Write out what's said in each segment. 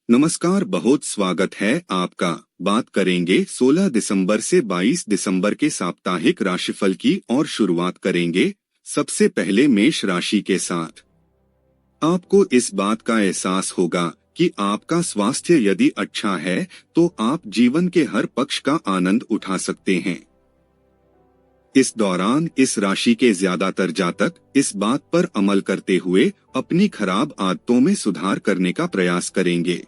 नमस्कार, बहुत स्वागत है आपका। बात करेंगे 16 दिसंबर से 22 दिसंबर के साप्ताहिक राशिफल की और शुरुआत करेंगे सबसे पहले मेष राशि के साथ। आपको इस बात का एहसास होगा कि आपका स्वास्थ्य यदि अच्छा है तो आप जीवन के हर पक्ष का आनंद उठा सकते हैं। इस दौरान इस राशि के ज्यादातर जातक इस बात पर अमल करते हुए अपनी खराब आदतों में सुधार करने का प्रयास करेंगे।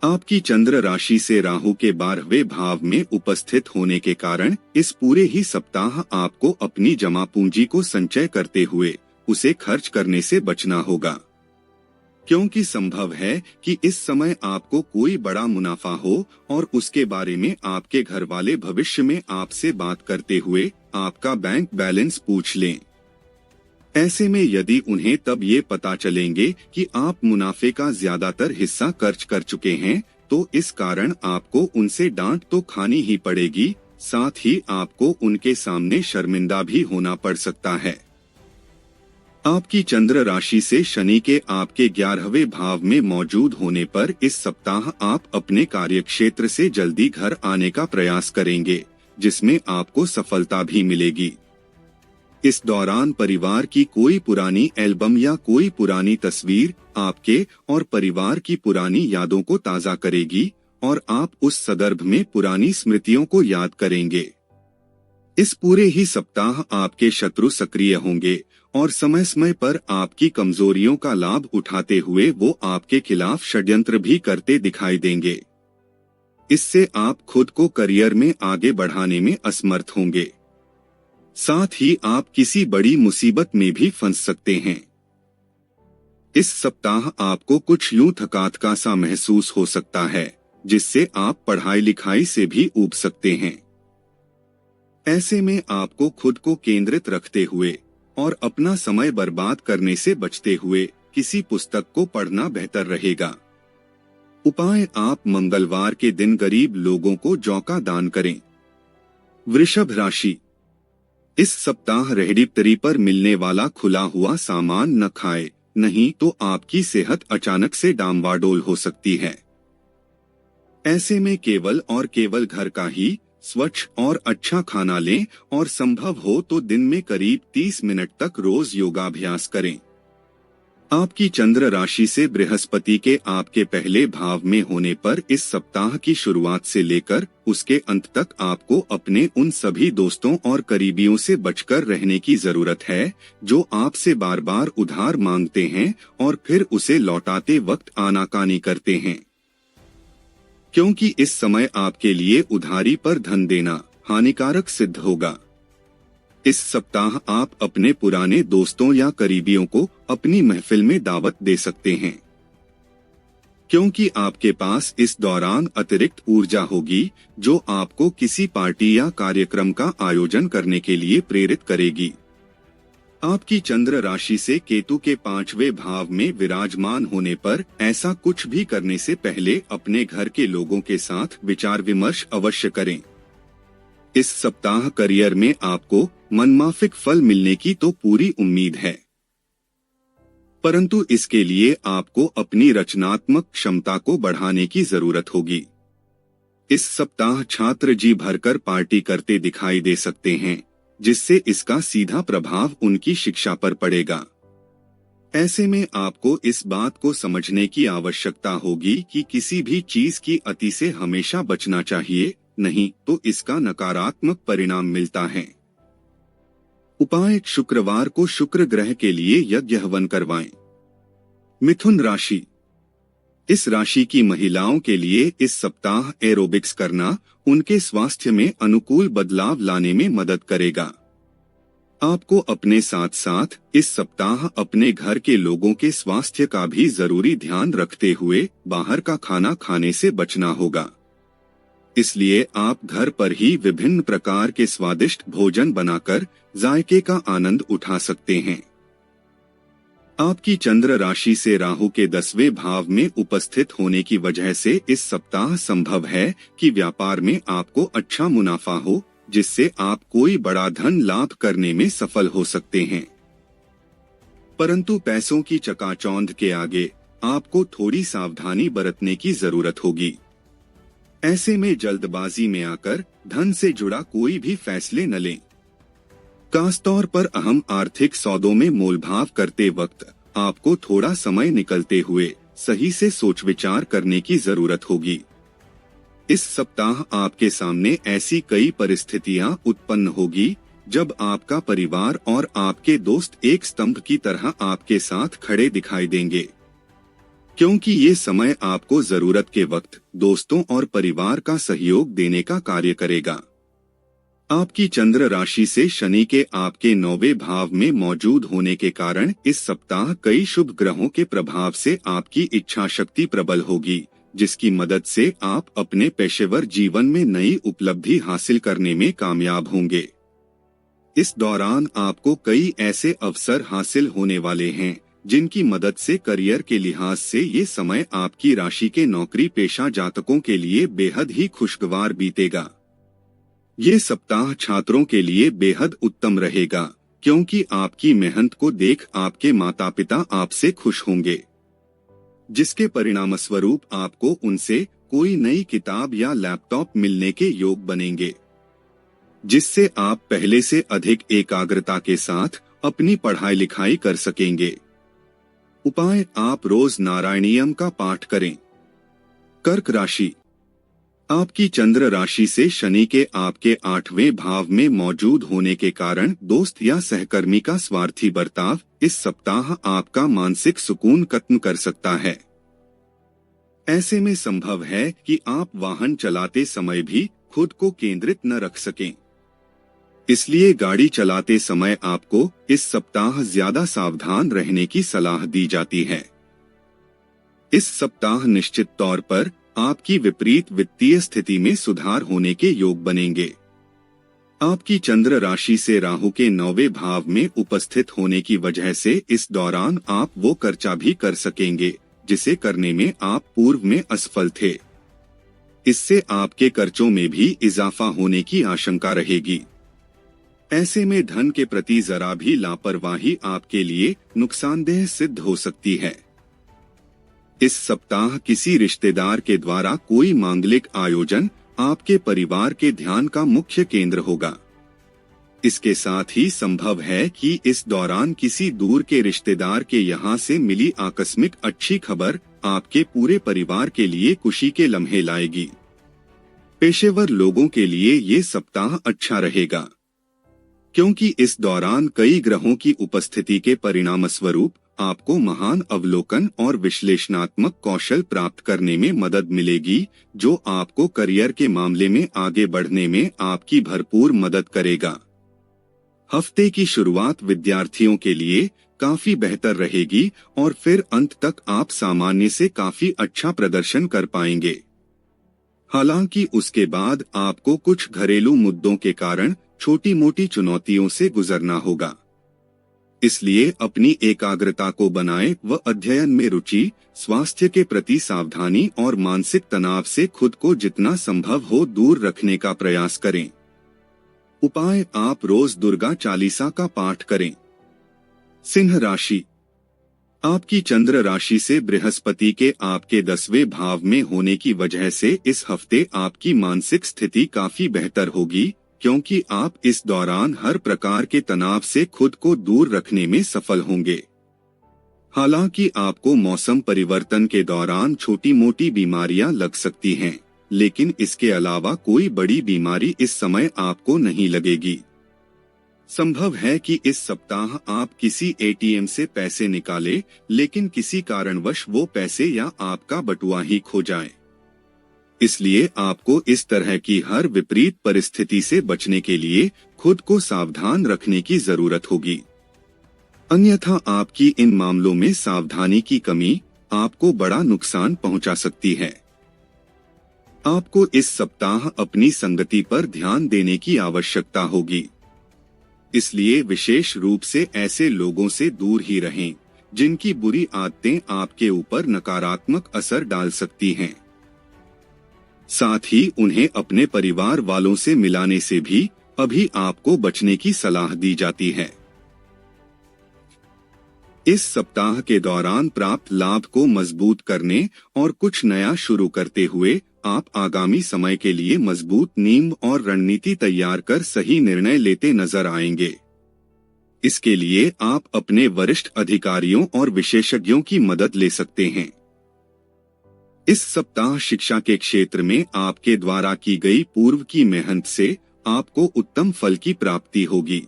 आपकी चंद्र राशि से राहु के 12वें भाव में उपस्थित होने के कारण इस पूरे ही सप्ताह आपको अपनी जमा पूंजी को संचय करते हुए उसे खर्च करने से बचना होगा, क्योंकि संभव है कि इस समय आपको कोई बड़ा मुनाफा हो और उसके बारे में आपके घर वाले भविष्य में आपसे बात करते हुए आपका बैंक बैलेंस पूछ लें। ऐसे में यदि उन्हें तब ये पता चलेंगे कि आप मुनाफे का ज्यादातर हिस्सा खर्च कर चुके हैं तो इस कारण आपको उनसे डांट तो खानी ही पड़ेगी, साथ ही आपको उनके सामने शर्मिंदा भी होना पड़ सकता है। आपकी चंद्र राशि से शनि के आपके 11वें भाव में मौजूद होने पर इस सप्ताह आप अपने कार्यक्षेत्र से जल्दी घर आने का प्रयास करेंगे, जिसमें आपको सफलता भी मिलेगी। इस दौरान परिवार की कोई पुरानी एल्बम या कोई पुरानी तस्वीर आपके और परिवार की पुरानी यादों को ताज़ा करेगी और आप उस संदर्भ में पुरानी स्मृतियों को याद करेंगे। इस पूरे ही सप्ताह आपके शत्रु सक्रिय होंगे और समय समय पर आपकी कमजोरियों का लाभ उठाते हुए वो आपके खिलाफ षड्यंत्र भी करते दिखाई देंगे। इससे आप खुद को करियर में आगे बढ़ाने में असमर्थ होंगे। साथ ही आप किसी बड़ी मुसीबत में भी फंस सकते हैं। इस सप्ताह आपको कुछ यूं थकाथका सा महसूस हो सकता है, जिससे आप पढ़ाई लिखाई से भी ऊब सकते हैं। ऐसे में आपको खुद को केंद्रित रखते हुए और अपना समय बर्बाद करने से बचते हुए किसी पुस्तक को पढ़ना बेहतर रहेगा। उपाय: आप मंगलवार के दिन गरीब लोगों को जौ का दान करें। वृषभ राशि, इस सप्ताह रेहड़ी पर मिलने वाला खुला हुआ सामान न खाए, नहीं तो आपकी सेहत अचानक से डामाडोल हो सकती है। ऐसे में केवल और केवल घर का ही स्वच्छ और अच्छा खाना लें और संभव हो तो दिन में करीब 30 मिनट तक रोज योगाभ्यास करें। आपकी चंद्र राशि से बृहस्पति के आपके पहले भाव में होने पर इस सप्ताह की शुरुआत से लेकर उसके अंत तक आपको अपने उन सभी दोस्तों और करीबियों से बचकर रहने की जरूरत है जो आपसे बार बार उधार मांगते हैं और फिर उसे लौटाते वक्त आनाकानी करते हैं, क्योंकि इस समय आपके लिए उधारी पर धन देना हानिकारक सिद्ध होगा। इस सप्ताह आप अपने पुराने दोस्तों या करीबियों को अपनी महफिल में दावत दे सकते हैं, क्योंकि आपके पास इस दौरान अतिरिक्त ऊर्जा होगी जो आपको किसी पार्टी या कार्यक्रम का आयोजन करने के लिए प्रेरित करेगी। आपकी चंद्र राशि से केतु के 5वें भाव में विराजमान होने पर ऐसा कुछ भी करने से पहले अपने घर के लोगों के साथ विचार विमर्श अवश्य करें। इस सप्ताह करियर में आपको मनमाफिक फल मिलने की तो पूरी उम्मीद है, परंतु इसके लिए आपको अपनी रचनात्मक क्षमता को बढ़ाने की जरूरत होगी। इस सप्ताह छात्र जी भरकर पार्टी करते दिखाई दे सकते हैं, जिससे इसका सीधा प्रभाव उनकी शिक्षा पर पड़ेगा। ऐसे में आपको इस बात को समझने की आवश्यकता होगी कि किसी भी चीज की अति से हमेशा बचना चाहिए, नहीं तो इसका नकारात्मक परिणाम मिलता है। उपाय: शुक्रवार को शुक्र ग्रह के लिए यज्ञ हवन करवाएं। मिथुन राशि, इस राशि की महिलाओं के लिए इस सप्ताह एरोबिक्स करना उनके स्वास्थ्य में अनुकूल बदलाव लाने में मदद करेगा। आपको अपने साथ साथ इस सप्ताह अपने घर के लोगों के स्वास्थ्य का भी जरूरी ध्यान रखते हुए बाहर का खाना खाने से बचना होगा। इसलिए आप घर पर ही विभिन्न प्रकार के स्वादिष्ट भोजन बनाकर जायके का आनंद उठा सकते हैं। आपकी चंद्र राशि से राहु के 10वें भाव में उपस्थित होने की वजह से इस सप्ताह संभव है कि व्यापार में आपको अच्छा मुनाफा हो, जिससे आप कोई बड़ा धन लाभ करने में सफल हो सकते हैं। परंतु पैसों की चकाचौंध के आगे आपको थोड़ी सावधानी बरतने की जरूरत होगी। ऐसे में जल्दबाजी में आकर धन से जुड़ा कोई भी फैसले न लें। खासतौर पर अहम आर्थिक सौदों में मोलभाव करते वक्त आपको थोड़ा समय निकलते हुए सही से सोच विचार करने की जरूरत होगी। इस सप्ताह आपके सामने ऐसी कई परिस्थितियां उत्पन्न होगी जब आपका परिवार और आपके दोस्त एक स्तंभ की तरह आपके साथ खड़े दिखाई देंगे, क्योंकि ये समय आपको जरूरत के वक्त दोस्तों और परिवार का सहयोग देने का कार्य करेगा। आपकी चंद्र राशि से शनि के आपके 9वें भाव में मौजूद होने के कारण इस सप्ताह कई शुभ ग्रहों के प्रभाव से आपकी इच्छा शक्ति प्रबल होगी, जिसकी मदद से आप अपने पेशेवर जीवन में नई उपलब्धि हासिल करने में कामयाब होंगे। इस दौरान आपको कई ऐसे अवसर हासिल होने वाले हैं जिनकी मदद से करियर के लिहाज से ये समय आपकी राशि के नौकरी पेशा जातकों के लिए बेहद ही खुशगवार बीतेगा। ये सप्ताह छात्रों के लिए बेहद उत्तम रहेगा, क्योंकि आपकी मेहनत को देख आपके माता पिता आपसे खुश होंगे, जिसके परिणामस्वरूप आपको उनसे कोई नई किताब या लैपटॉप मिलने के योग बनेंगे, जिससे आप पहले से अधिक एकाग्रता के साथ अपनी पढ़ाई लिखाई कर सकेंगे। उपाय: आप रोज नारायणीयम का पाठ करें। कर्क राशि, आपकी चंद्र राशि से शनि के आपके 8वें भाव में मौजूद होने के कारण दोस्त या सहकर्मी का स्वार्थी बर्ताव इस सप्ताह आपका मानसिक सुकून खत्म कर सकता है। ऐसे में संभव है कि आप वाहन चलाते समय भी खुद को केंद्रित न रख सकें। इसलिए गाड़ी चलाते समय आपको इस सप्ताह ज्यादा सावधान रहने की सलाह दी जाती है। इस सप्ताह निश्चित तौर पर आपकी विपरीत वित्तीय स्थिति में सुधार होने के योग बनेंगे। आपकी चंद्र राशि से राहु के 9वें भाव में उपस्थित होने की वजह से इस दौरान आप वो खर्चा भी कर सकेंगे जिसे करने में आप पूर्व में असफल थे। इससे आपके खर्चों में भी इजाफा होने की आशंका रहेगी। ऐसे में धन के प्रति जरा भी लापरवाही आपके लिए नुकसानदेह सिद्ध हो सकती है। इस सप्ताह किसी रिश्तेदार के द्वारा कोई मांगलिक आयोजन आपके परिवार के ध्यान का मुख्य केंद्र होगा। इसके साथ ही संभव है कि इस दौरान किसी दूर के रिश्तेदार के यहाँ से मिली आकस्मिक अच्छी खबर आपके पूरे परिवार के लिए खुशी के लम्हे लाएगी। पेशेवर लोगों के लिए ये सप्ताह अच्छा रहेगा, क्योंकि इस दौरान कई ग्रहों की उपस्थिति के परिणामस्वरूप आपको महान अवलोकन और विश्लेषणात्मक कौशल प्राप्त करने में मदद मिलेगी, जो आपको करियर के मामले में आगे बढ़ने में आपकी भरपूर मदद करेगा। हफ्ते की शुरुआत विद्यार्थियों के लिए काफी बेहतर रहेगी और फिर अंत तक आप सामान्य से काफी अच्छा प्रदर्शन कर पाएंगे। हालांकि उसके बाद आपको कुछ घरेलू मुद्दों के कारण छोटी मोटी चुनौतियों से गुजरना होगा। इसलिए अपनी एकाग्रता को बनाएं व अध्ययन में रुचि, स्वास्थ्य के प्रति सावधानी और मानसिक तनाव से खुद को जितना संभव हो दूर रखने का प्रयास करें। उपाय: आप रोज दुर्गा चालीसा का पाठ करें। सिंह राशि, आपकी चंद्र राशि से बृहस्पति के आपके 10वें भाव में होने की वजह से इस हफ्ते आपकी मानसिक स्थिति काफी बेहतर होगी, क्योंकि आप इस दौरान हर प्रकार के तनाव से खुद को दूर रखने में सफल होंगे। हालांकि आपको मौसम परिवर्तन के दौरान छोटी मोटी बीमारियां लग सकती हैं, लेकिन इसके अलावा कोई बड़ी बीमारी इस समय आपको नहीं लगेगी। संभव है कि इस सप्ताह आप किसी एटीएम से पैसे निकालें, लेकिन किसी कारणवश वो पैसे या आपका बटुआ ही खो जाए। इसलिए आपको इस तरह की हर विपरीत परिस्थिति से बचने के लिए खुद को सावधान रखने की जरूरत होगी। अन्यथा आपकी इन मामलों में सावधानी की कमी आपको बड़ा नुकसान पहुंचा सकती है। आपको इस सप्ताह अपनी संगति पर ध्यान देने की आवश्यकता होगी। इसलिए विशेष रूप से ऐसे लोगों से दूर ही रहें जिनकी बुरी आदतें आपके ऊपर नकारात्मक असर डाल सकती हैं। साथ ही उन्हें अपने परिवार वालों से मिलाने से भी अभी आपको बचने की सलाह दी जाती है। इस सप्ताह के दौरान प्राप्त लाभ को मजबूत करने और कुछ नया शुरू करते हुए आप आगामी समय के लिए मजबूत नींव और रणनीति तैयार कर सही निर्णय लेते नजर आएंगे। इसके लिए आप अपने वरिष्ठ अधिकारियों और विशेषज्ञों की मदद ले सकते हैं। इस सप्ताह शिक्षा के क्षेत्र में आपके द्वारा की गई पूर्व की मेहनत से आपको उत्तम फल की प्राप्ति होगी।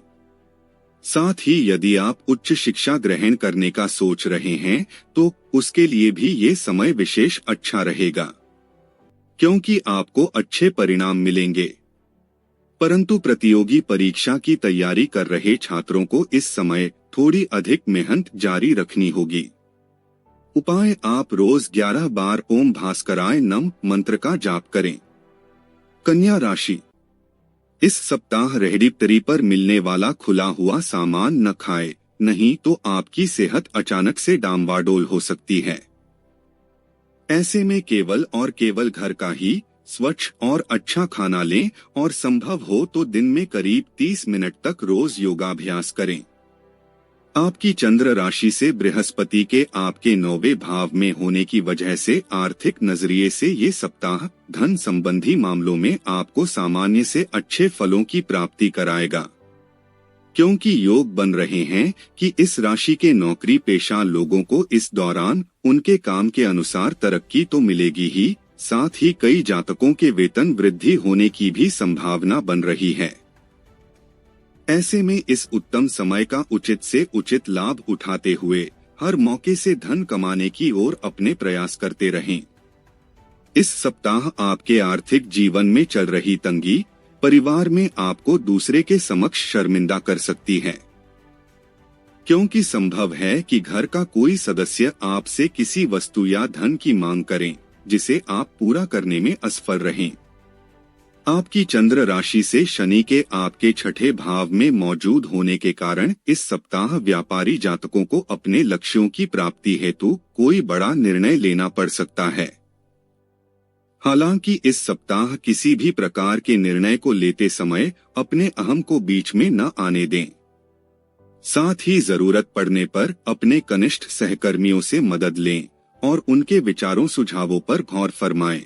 साथ ही यदि आप उच्च शिक्षा ग्रहण करने का सोच रहे हैं तो उसके लिए भी ये समय विशेष अच्छा रहेगा, क्योंकि आपको अच्छे परिणाम मिलेंगे। परंतु प्रतियोगी परीक्षा की तैयारी कर रहे छात्रों को इस समय थोड़ी अधिक मेहनत जारी रखनी होगी। उपाय, आप रोज 11 बार ओम भास्कराय नमः मंत्र का जाप करें। कन्या राशि, इस सप्ताह रेहड़ी पर मिलने वाला खुला हुआ सामान न खाए, नहीं तो आपकी सेहत अचानक से डामाडोल हो सकती है। ऐसे में केवल और केवल घर का ही स्वच्छ और अच्छा खाना लें और संभव हो तो दिन में करीब 30 मिनट तक रोज योगाभ्यास करें। आपकी चंद्र राशि से बृहस्पति के आपके 9वें भाव में होने की वजह से आर्थिक नजरिए से ये सप्ताह धन संबंधी मामलों में आपको सामान्य से अच्छे फलों की प्राप्ति कराएगा, क्योंकि योग बन रहे हैं कि इस राशि के नौकरी पेशा लोगों को इस दौरान उनके काम के अनुसार तरक्की तो मिलेगी ही, साथ ही कई जातकों के वेतन वृद्धि होने की भी संभावना बन रही है। ऐसे में इस उत्तम समय का उचित से उचित लाभ उठाते हुए हर मौके से धन कमाने की ओर अपने प्रयास करते रहें। इस सप्ताह आपके आर्थिक जीवन में चल रही तंगी परिवार में आपको दूसरे के समक्ष शर्मिंदा कर सकती है, क्योंकि संभव है कि घर का कोई सदस्य आपसे किसी वस्तु या धन की मांग करें जिसे आप पूरा करने में असफल रहें। आपकी चंद्र राशि से शनि के आपके 6ठे भाव में मौजूद होने के कारण इस सप्ताह व्यापारी जातकों को अपने लक्ष्यों की प्राप्ति हेतु कोई बड़ा निर्णय लेना पड़ सकता है। हालांकि इस सप्ताह किसी भी प्रकार के निर्णय को लेते समय अपने अहम को बीच में न आने दें। साथ ही जरूरत पड़ने पर अपने कनिष्ठ सहकर्मियों से मदद लें और उनके विचारों सुझावों पर गौर फरमाएं।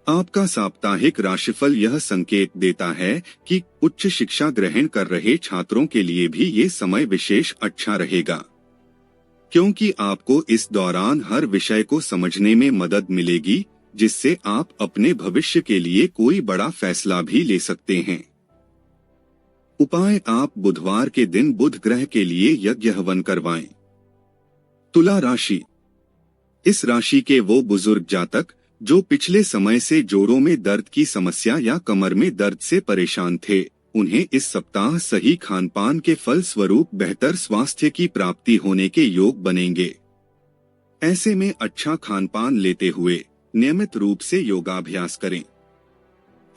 आपका साप्ताहिक राशिफल यह संकेत देता है कि उच्च शिक्षा ग्रहण कर रहे छात्रों के लिए भी ये समय विशेष अच्छा रहेगा, क्योंकि आपको इस दौरान हर विषय को समझने में मदद मिलेगी, जिससे आप अपने भविष्य के लिए कोई बड़ा फैसला भी ले सकते हैं। उपाय, आप बुधवार के दिन बुध ग्रह के लिए यज्ञ हवन करवाएं। तुला राशि, इस राशि के वो बुजुर्ग जातक जो पिछले समय से जोड़ों में दर्द की समस्या या कमर में दर्द से परेशान थे, उन्हें इस सप्ताह सही खानपान के फल स्वरूप बेहतर स्वास्थ्य की प्राप्ति होने के योग बनेंगे। ऐसे में अच्छा खानपान लेते हुए नियमित रूप से योगाभ्यास करें।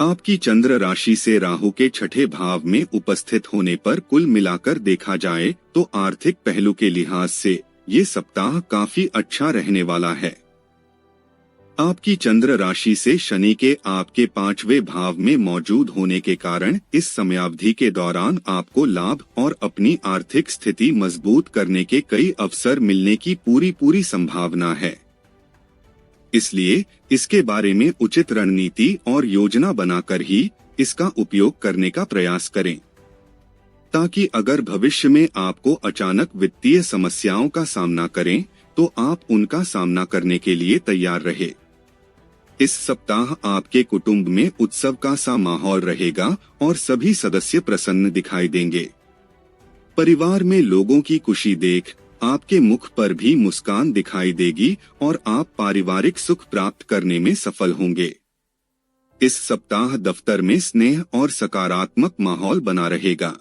आपकी चंद्र राशि से राहु के 6ठे भाव में उपस्थित होने पर कुल मिलाकर देखा जाए तो आर्थिक पहलू के लिहाज से ये सप्ताह काफी अच्छा रहने वाला है। आपकी चंद्र राशि से शनि के आपके 5वें भाव में मौजूद होने के कारण इस समयावधि के दौरान आपको लाभ और अपनी आर्थिक स्थिति मजबूत करने के कई अवसर मिलने की पूरी संभावना है। इसलिए इसके बारे में उचित रणनीति और योजना बनाकर ही इसका उपयोग करने का प्रयास करें, ताकि अगर भविष्य में आपको अचानक वित्तीय समस्याओं का सामना करें तो आप उनका सामना करने के लिए तैयार रहे। इस सप्ताह आपके कुटुंब में उत्सव का सा माहौल रहेगा और सभी सदस्य प्रसन्न दिखाई देंगे। परिवार में लोगों की खुशी देख आपके मुख पर भी मुस्कान दिखाई देगी और आप पारिवारिक सुख प्राप्त करने में सफल होंगे। इस सप्ताह दफ्तर में स्नेह और सकारात्मक माहौल बना रहेगा,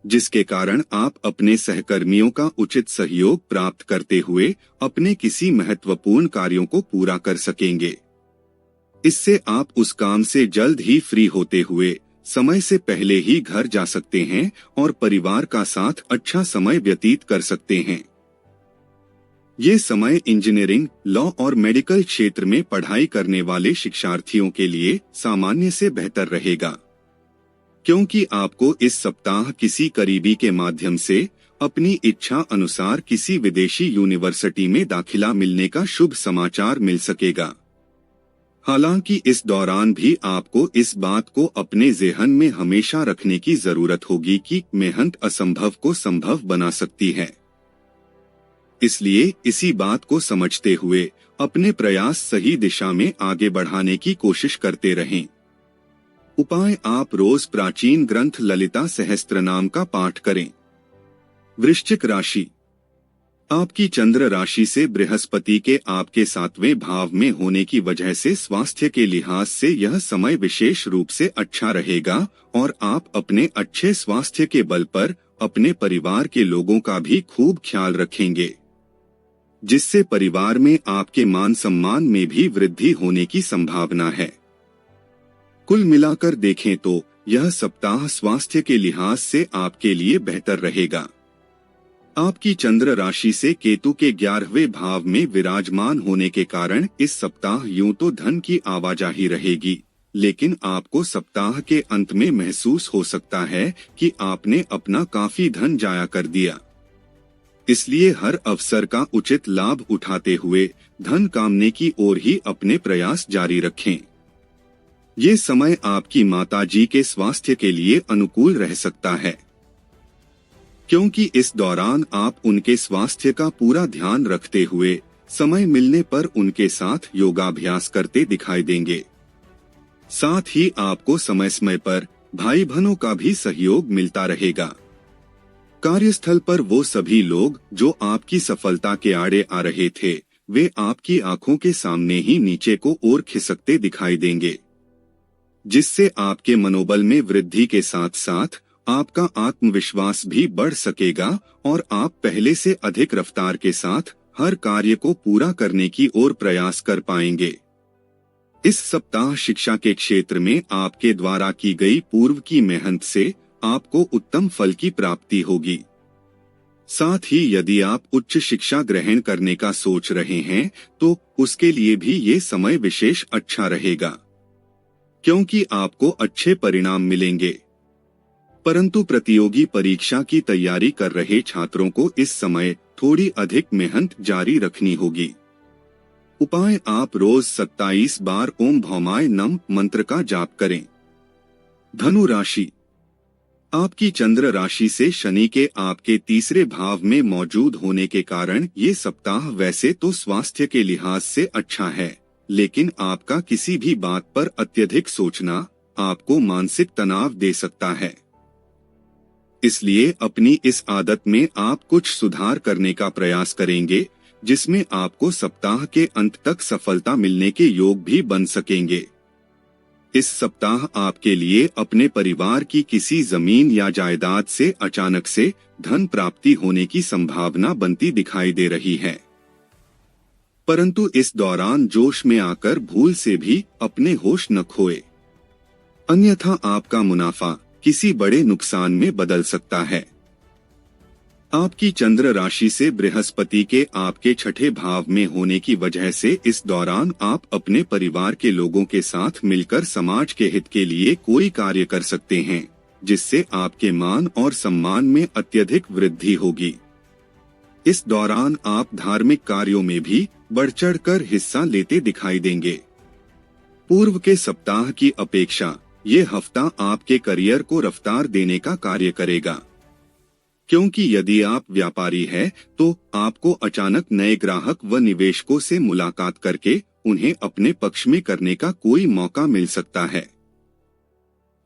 जिसके कारण आप अपने सहकर्मियों का उचित सहयोग प्राप्त करते हुए अपने किसी महत्वपूर्ण कार्यों को पूरा कर सकेंगे। इससे आप उस काम से जल्द ही फ्री होते हुए समय से पहले ही घर जा सकते हैं और परिवार का साथ अच्छा समय व्यतीत कर सकते हैं। ये समय इंजीनियरिंग, लॉ और मेडिकल क्षेत्र में पढ़ाई करने वाले शिक्षार्थियों के लिए सामान्य से बेहतर रहेगा, क्योंकि आपको इस सप्ताह किसी करीबी के माध्यम से अपनी इच्छा अनुसार किसी विदेशी यूनिवर्सिटी में दाखिला मिलने का शुभ समाचार मिल सकेगा। हालांकि इस दौरान भी आपको इस बात को अपने ज़हन में हमेशा रखने की जरूरत होगी कि मेहनत असंभव को संभव बना सकती है। इसलिए इसी बात को समझते हुए अपने प्रयास सही दिशा में आगे बढ़ाने की कोशिश करते रहें। उपाय: आप रोज प्राचीन ग्रंथ ललिता सहस्त्रनाम का पाठ करें। वृश्चिक राशि, आपकी चंद्र राशि से बृहस्पति के आपके 7वें भाव में होने की वजह से स्वास्थ्य के लिहाज से यह समय विशेष रूप से अच्छा रहेगा और आप अपने अच्छे स्वास्थ्य के बल पर अपने परिवार के लोगों का भी खूब ख्याल रखेंगे, जिससे परिवार में आपके मान सम्मान में भी वृद्धि होने की संभावना है। कुल मिलाकर देखें तो यह सप्ताह स्वास्थ्य के लिहाज से आपके लिए बेहतर रहेगा। आपकी चंद्र राशि से केतु के 11वें भाव में विराजमान होने के कारण इस सप्ताह यूं तो धन की आवाजाही रहेगी, लेकिन आपको सप्ताह के अंत में महसूस हो सकता है कि आपने अपना काफी धन जाया कर दिया। इसलिए हर अवसर का उचित लाभ उठाते हुए धन कामने की ओर ही अपने प्रयास जारी रखें। ये समय आपकी माताजी के स्वास्थ्य के लिए अनुकूल रह सकता है, क्योंकि इस दौरान आप उनके स्वास्थ्य का पूरा ध्यान रखते हुए समय मिलने पर उनके साथ योगाभ्यास करते दिखाई देंगे। साथ ही आपको समय समय पर भाई बहनों का भी सहयोग मिलता रहेगा। कार्यस्थल पर वो सभी लोग जो आपकी सफलता के आड़े आ रहे थे, वे आपकी आंखों के सामने ही नीचे को ओर खिसकते दिखाई देंगे, जिससे आपके मनोबल में वृद्धि के साथ साथ आपका आत्मविश्वास भी बढ़ सकेगा और आप पहले से अधिक रफ्तार के साथ हर कार्य को पूरा करने की ओर प्रयास कर पाएंगे। इस सप्ताह शिक्षा के क्षेत्र में आपके द्वारा की गई पूर्व की मेहनत से आपको उत्तम फल की प्राप्ति होगी। साथ ही यदि आप उच्च शिक्षा ग्रहण करने का सोच रहे हैं तो उसके लिए भी ये समय विशेष अच्छा रहेगा, क्योंकि आपको अच्छे परिणाम मिलेंगे। परंतु प्रतियोगी परीक्षा की तैयारी कर रहे छात्रों को इस समय थोड़ी अधिक मेहनत जारी रखनी होगी। उपाय: आप रोज 27 बार ओम भौमाय नमः मंत्र का जाप करें। धनु राशि, आपकी चंद्र राशि से शनि के आपके 3रे भाव में मौजूद होने के कारण ये सप्ताह वैसे तो स्वास्थ्य के लिहाज से अच्छा है, लेकिन आपका किसी भी बात पर अत्यधिक सोचना आपको मानसिक तनाव दे सकता है। इसलिए अपनी इस आदत में आप कुछ सुधार करने का प्रयास करेंगे, जिसमें आपको सप्ताह के अंत तक सफलता मिलने के योग भी बन सकेंगे। इस सप्ताह आपके लिए अपने परिवार की किसी जमीन या जायदाद से अचानक से धन प्राप्ति होने की संभावना बनती दिखाई दे रही है, परंतु इस दौरान जोश में आकर भूल से भी अपने होश न खोए, अन्यथा आपका मुनाफा किसी बड़े नुकसान में बदल सकता है। आपकी चंद्र राशि से बृहस्पति के आपके 6ठे भाव में होने की वजह से इस दौरान आप अपने परिवार के लोगों के साथ मिलकर समाज के हित के लिए कोई कार्य कर सकते हैं, जिससे आपके मान और सम्मान में अत्यधिक वृद्धि होगी। इस दौरान आप धार्मिक कार्यों में भी बढ़ चढ़कर हिस्सा लेते दिखाई देंगे। पूर्व के सप्ताह की अपेक्षा ये हफ्ता आपके करियर को रफ्तार देने का कार्य करेगा, क्योंकि यदि आप व्यापारी हैं तो आपको अचानक नए ग्राहक व निवेशकों से मुलाकात करके उन्हें अपने पक्ष में करने का कोई मौका मिल सकता है।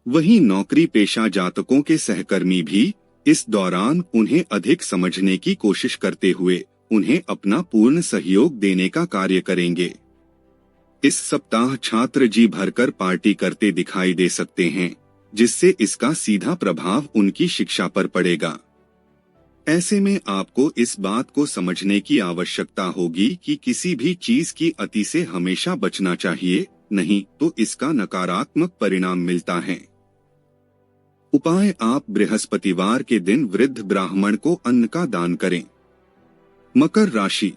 वहीं नौकरी पेशा जातकों के सहकर्मी भी इस दौरान उन्हें अधिक समझने की कोशिश करते हुए उन्हें अपना पूर्ण सहयोग देने का कार्य करेंगे। इस सप्ताह छात्र जी भरकर पार्टी करते दिखाई दे सकते हैं, जिससे इसका सीधा प्रभाव उनकी शिक्षा पर पड़ेगा। ऐसे में आपको इस बात को समझने की आवश्यकता होगी कि किसी भी चीज की अति से हमेशा बचना चाहिए, नहीं तो इसका नकारात्मक परिणाम मिलता है। उपाय: आप बृहस्पतिवार के दिन वृद्ध ब्राह्मण को अन्न का दान करें। मकर राशि,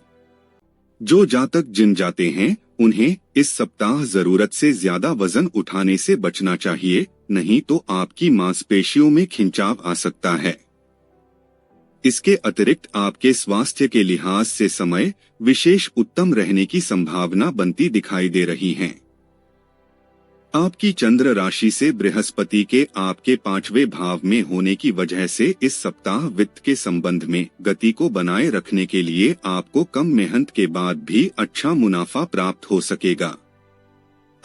जो जातक जिम जाते हैं उन्हें इस सप्ताह जरूरत से ज्यादा वजन उठाने से बचना चाहिए, नहीं तो आपकी मांसपेशियों में खिंचाव आ सकता है। इसके अतिरिक्त आपके स्वास्थ्य के लिहाज से समय विशेष उत्तम रहने की संभावना बनती दिखाई दे रही है। आपकी चंद्र राशि से बृहस्पति के आपके 5वें भाव में होने की वजह से इस सप्ताह वित्त के संबंध में गति को बनाए रखने के लिए आपको कम मेहनत के बाद भी अच्छा मुनाफा प्राप्त हो सकेगा।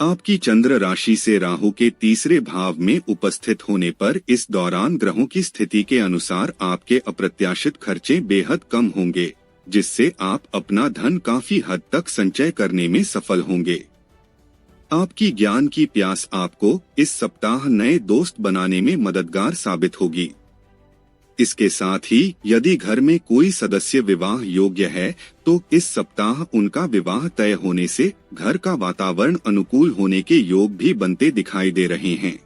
आपकी चंद्र राशि से राहु के 3रे भाव में उपस्थित होने पर इस दौरान ग्रहों की स्थिति के अनुसार आपके अप्रत्याशित खर्चे बेहद कम होंगे, जिससे आप अपना धन काफी हद तक संचय करने में सफल होंगे। आपकी ज्ञान की प्यास आपको इस सप्ताह नए दोस्त बनाने में मददगार साबित होगी। इसके साथ ही यदि घर में कोई सदस्य विवाह योग्य है तो इस सप्ताह उनका विवाह तय होने से घर का वातावरण अनुकूल होने के योग भी बनते दिखाई दे रहे हैं।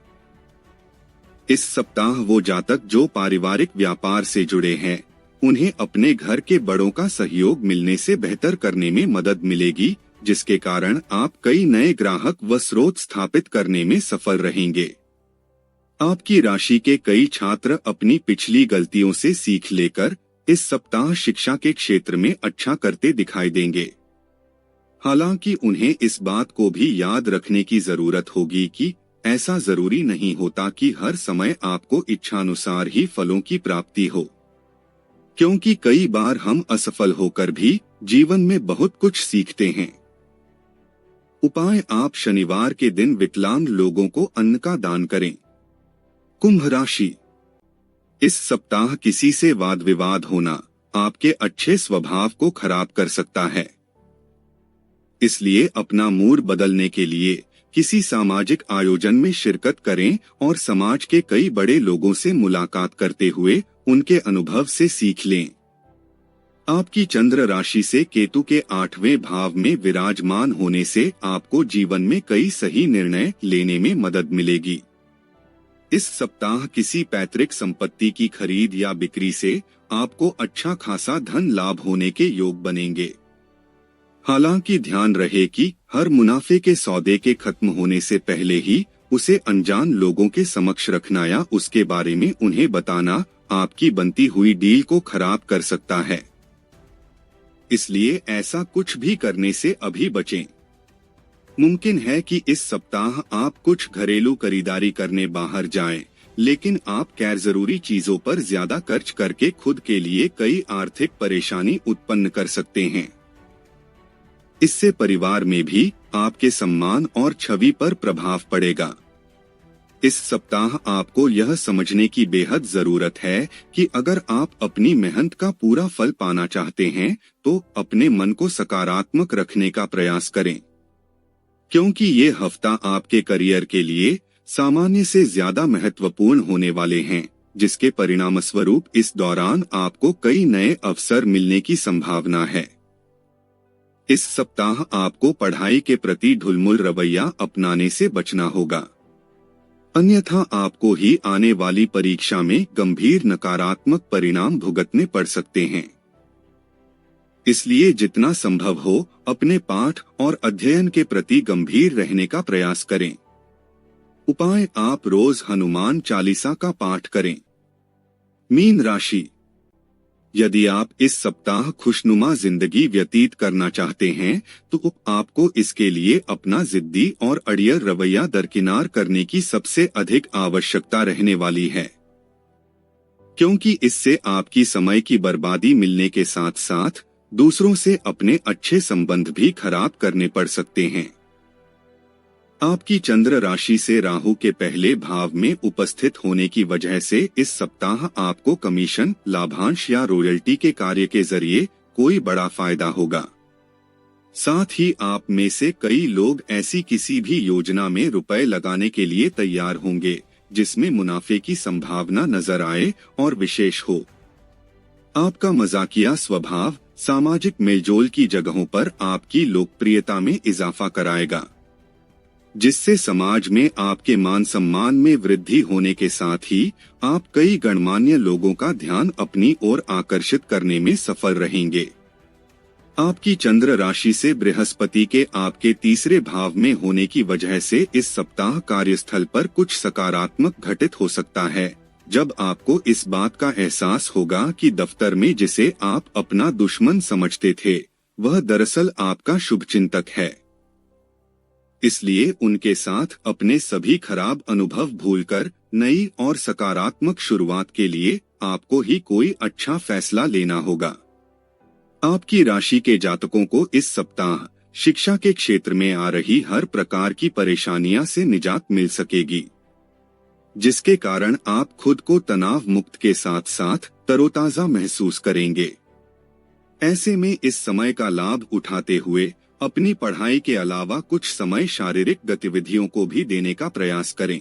इस सप्ताह वो जातक जो पारिवारिक व्यापार से जुड़े हैं, उन्हें अपने घर के बड़ों का सहयोग मिलने से बेहतर करने में मदद मिलेगी, जिसके कारण आप कई नए ग्राहक व स्रोत स्थापित करने में सफल रहेंगे। आपकी राशि के कई छात्र अपनी पिछली गलतियों से सीख लेकर इस सप्ताह शिक्षा के क्षेत्र में अच्छा करते दिखाई देंगे। हालांकि उन्हें इस बात को भी याद रखने की जरूरत होगी कि ऐसा जरूरी नहीं होता कि हर समय आपको इच्छानुसार ही फलों की प्राप्ति हो, क्योंकि कई बार हम असफल होकर भी जीवन में बहुत कुछ सीखते हैं। उपाय: आप शनिवार के दिन विकलांग लोगों को अन्न का दान करें। कुंभ राशि, इस सप्ताह किसी से वाद विवाद होना आपके अच्छे स्वभाव को खराब कर सकता है। इसलिए अपना मूड बदलने के लिए किसी सामाजिक आयोजन में शिरकत करें और समाज के कई बड़े लोगों से मुलाकात करते हुए उनके अनुभव से सीख लें। आपकी चंद्र राशि से केतु के 8वें भाव में विराजमान होने से आपको जीवन में कई सही निर्णय लेने में मदद मिलेगी। इस सप्ताह किसी पैतृक संपत्ति की खरीद या बिक्री से आपको अच्छा खासा धन लाभ होने के योग बनेंगे। हालांकि ध्यान रहे कि हर मुनाफे के सौदे के खत्म होने से पहले ही उसे अनजान लोगों के समक्ष रखना या उसके बारे में उन्हें बताना आपकी बनती हुई डील को खराब कर सकता है। इसलिए ऐसा कुछ भी करने से अभी बचें। मुमकिन है कि इस सप्ताह आप कुछ घरेलू खरीदारी करने बाहर जाएं, लेकिन आप गैर जरूरी चीजों पर ज्यादा खर्च करके खुद के लिए कई आर्थिक परेशानी उत्पन्न कर सकते हैं। इससे परिवार में भी आपके सम्मान और छवि पर प्रभाव पड़ेगा। इस सप्ताह आपको यह समझने की बेहद जरूरत है कि अगर आप अपनी मेहनत का पूरा फल पाना चाहते हैं तो अपने मन को सकारात्मक रखने का प्रयास करें, क्योंकि ये हफ्ता आपके करियर के लिए सामान्य से ज्यादा महत्वपूर्ण होने वाले हैं, जिसके परिणामस्वरूप इस दौरान आपको कई नए अवसर मिलने की संभावना है। इस सप्ताह आपको पढ़ाई के प्रति ढुलमुल रवैया अपनाने से बचना होगा, अन्यथा आपको ही आने वाली परीक्षा में गंभीर नकारात्मक परिणाम भुगतने पड़ सकते हैं। इसलिए जितना संभव हो अपने पाठ और अध्ययन के प्रति गंभीर रहने का प्रयास करें। उपाय: आप रोज हनुमान चालीसा का पाठ करें। मीन राशि, यदि आप इस सप्ताह खुशनुमा जिंदगी व्यतीत करना चाहते हैं तो आपको इसके लिए अपना जिद्दी और अड़ियल रवैया दरकिनार करने की सबसे अधिक आवश्यकता रहने वाली है, क्योंकि इससे आपकी समय की बर्बादी मिलने के साथ साथ दूसरों से अपने अच्छे संबंध भी खराब करने पड़ सकते हैं। आपकी चंद्र राशि से राहु के पहले भाव में उपस्थित होने की वजह से इस सप्ताह आपको कमीशन, लाभांश या रॉयल्टी के कार्य के जरिए कोई बड़ा फायदा होगा। साथ ही आप में से कई लोग ऐसी किसी भी योजना में रुपए लगाने के लिए तैयार होंगे जिसमें मुनाफे की संभावना नजर आए और विशेष हो। आपका मजाकिया स्वभाव सामाजिक मेलजोल की जगहों पर आपकी लोकप्रियता में इजाफा कराएगा, जिससे समाज में आपके मान सम्मान में वृद्धि होने के साथ ही आप कई गणमान्य लोगों का ध्यान अपनी ओर आकर्षित करने में सफल रहेंगे। आपकी चंद्र राशि से बृहस्पति के आपके 3रे भाव में होने की वजह से इस सप्ताह कार्यस्थल पर कुछ सकारात्मक घटित हो सकता है, जब आपको इस बात का एहसास होगा कि दफ्तर में जिसे आप अपना दुश्मन समझते थे वह दरअसल आपका शुभचिंतक है, इसलिए उनके साथ अपने सभी खराब अनुभव भूलकर नई और सकारात्मक शुरुआत के लिए आपको ही कोई अच्छा फैसला लेना होगा। आपकी राशि के जातकों को इस सप्ताह शिक्षा के क्षेत्र में आ रही हर प्रकार की परेशानियां से निजात मिल सकेगी, जिसके कारण आप खुद को तनाव मुक्त के साथ साथ तरोताजा महसूस करेंगे। ऐसे में इस समय का लाभ उठाते हुए अपनी पढ़ाई के अलावा कुछ समय शारीरिक गतिविधियों को भी देने का प्रयास करें।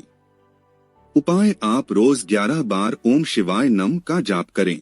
उपाय, आप रोज 11 बार ओम शिवाय नम का जाप करें।